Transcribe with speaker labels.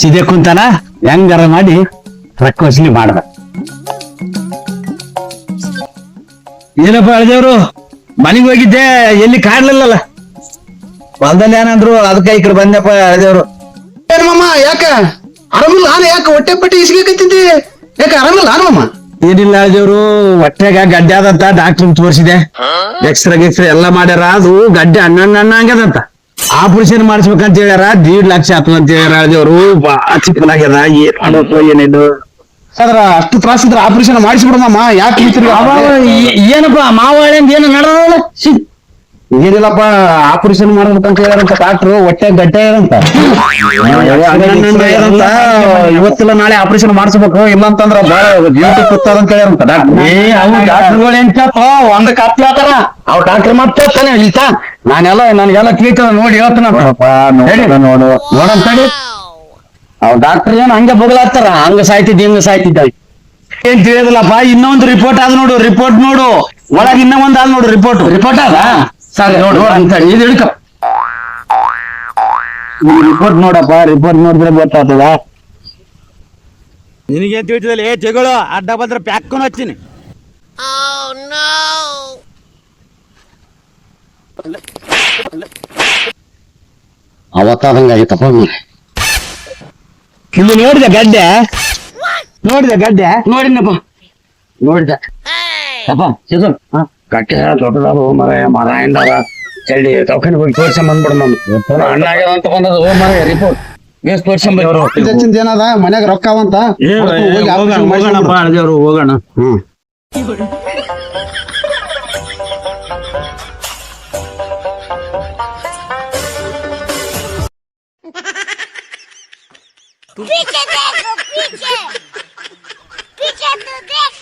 Speaker 1: ಸಿದೆ ಕುಂತಾನ ಹೆಂಗಾರ ಮಾಡಿ ರೊಕ್ಕ ವಸೂಲಿ ಮಾಡ್ದ. ಏನಪ್ಪ ಅಳ್ದೇವ್ರು ಮನೆಗೆ ಹೋಗಿದ್ದೆ, ಎಲ್ಲಿ ಕಾಣ್ಲಿಲ್ಲಲ್ಲ. ಹೊಲದಲ್ಲಿ ಏನಂದ್ರು ಅದಕ್ಕೆ ಈ ಕಡೆ ಬಂದಪ್ಪ ಅಳ್ದೇವ್ರು.
Speaker 2: ಏನಮ್ಮ ಯಾಕ ಆರಾಮಿಲ್ಲ? ನಾನು ಯಾಕೆ ಹೊಟ್ಟೆ ಪಟ್ಟಿ ಇಸ್ಬೇಕಂತಿದ್ದೆ? ಯಾಕೆ ಆರಾಮಿಲ್ಲ ಮಾಮ?
Speaker 1: ಏನಿಲ್ಲ ಅಳ್ದೇವ್ರು, ಹೊಟ್ಟೆಗ ಗಡ್ಡೆ ಆದಂತ ಡಾಕ್ಟರ್ ತೋರಿಸಿದೆ. ಎಕ್ಸ್ರೇ ಎಲ್ಲ ಮಾಡ್ಯಾರ, ಅದು ಗಡ್ಡೆ ಅಣ್ಣ ಆಗ್ಯದಂತ. ಆಪರೇಷನ್ ಮಾಡಿಸ್ಬೇಕಂತ ಹೇಳ್ಯಾರ. 1.5 ಲಕ್ಷ ಆತು ಅಂತ ಹೇಳ್ಯಾರ ಅಳ್ದೇವ್ರು. ಬಾಳ ಚಿಕ್ಕನಾಗ್ಯದ, ಏನ್ ಮಾಡೋದು ಏನಿದು.
Speaker 2: ಅದ್ರ ಅಷ್ಟು ತ್ರಾಸ ಇದ್ರೆ ಆಪರೇಷನ್ ಮಾಡಿಸ್ಬಿಡಮ್ಮ. ಯಾಕೆ
Speaker 1: ಏನಪ್ಪ ಮಾವಳಿಂದ ಏನು ನಡೆದಲ್ಲ? ಏನಿಲ್ಲಪ್ಪ, ಆಪರೇಷನ್ ಮಾಡ್ಬೇಕಂತ ಹೇಳ್ಯಾರಂತ ಡಾಕ್ಟ್ರು. ಹೊಟ್ಟೆ ಗಡ್ಡೆ ಇರಂತ, ಇವತ್ತಿಲ್ಲ ನಾಳೆ ಆಪರೇಷನ್ ಮಾಡಿಸ್ಬೇಕು, ಇಲ್ಲ ಅಂತಂದ್ರ ಬಾಳ ಜೀವ ಕೂತದಂತ ಹೇಳ್ಯಾರಂತ ಡಾಕ್ಟರ್. ಡಾಕ್ಟರ್ಗಳು ಏನ್ ಕೇಳ್ತ ಒಂದ್ ಕತ್ತಿ ಹೇಳ್ತಾರ, ಅವ್ರ ಡಾಕ್ಟರ್ ಮಾತಾಡ್ತಾನೆ ಇಲ್ತಾ. ನನಗೆಲ್ಲ ಕೇಳ್ತಾರ ನೋಡಿ ಹೇಳ್ತಾನ. ನೋಡಂತಡಿ ಅವ್ ಡಾಕ್ಟರ್ ಏನ್ ಹಂಗ ಬೊಗಲಾಗ್ತಾರ, ಹಂಗ ಸಾಯ್ತಿದ್ದ ಹಿಂಗ ಸಾಯ್ತಿದ್ದ ಏನ್ ತಿಳಿಯೋದಿಲ್ಲಪ್ಪ. ಇನ್ನೊಂದು ರಿಪೋರ್ಟ್ ಆದ್ ನೋಡು, ರಿಪೋರ್ಟ್ ನೋಡು. ಒಳಗ ಇನ್ನೂ ಒಂದ್ ಆದ್ ನೋಡು ರಿಪೋರ್ಟ್ ಅದ. ಸರಿ ನೋಡು ಇದು ಹಿಡ್ಕ. ರಿಪೋರ್ಟ್ ನೋಡಪ್ಪ, ರಿಪೋರ್ಟ್ ನೋಡಿದ್ರೆ ಗೊತ್ತಾಗ್ತದ.
Speaker 3: ನಿನಗೇನ್ ತಿಳಿತದಲ್ಲಿ ಜಗಳು ಅಡ್ಡ ಬಂದ್ರೆ ಪ್ಯಾಕ್ಕೊಂಡು ಹಚ್ತೀನಿ.
Speaker 1: ಅವತ್ತಾದಂಗ ಆಯ್ತಪ್ಪ. ಇಲ್ಲಿ ನೋಡಿದೆ ಗಡ್ಡೆ, ನೋಡಿನಪ್ಪ, ನೋಡಿದೆ ಅಪ್ಪ. ಸಿದು ಗಡ್ಡೆ ದೊಡ್ಡದಾದ ಮರ ಎಂದಾರ ಚಳಿ ದವಾಖಾನೆ ಹೋಗಿ ತೋರ್ಸಂಬ ಬಂದ್ಬಿಡ. ನಮ್ಗೆ ಅಣ್ಣ ಆಗ್ಯದ ಅಂತ ಬಂದದ. ಮರ ರಿಪೋರ್ಟ್ ಬೇಸ್ ತೋರ್ಸಂಬ.
Speaker 2: ಏನದ ಮನ್ಯಾಗ ರೊಕ್ಕ ಅವಂತ
Speaker 1: ಹೋಗೋಣಪ್ಪ ಅಳ್ದೇವ್ರು, ಹೋಗೋಣ.
Speaker 4: पीछे देखो पीछे पीछे तो देखो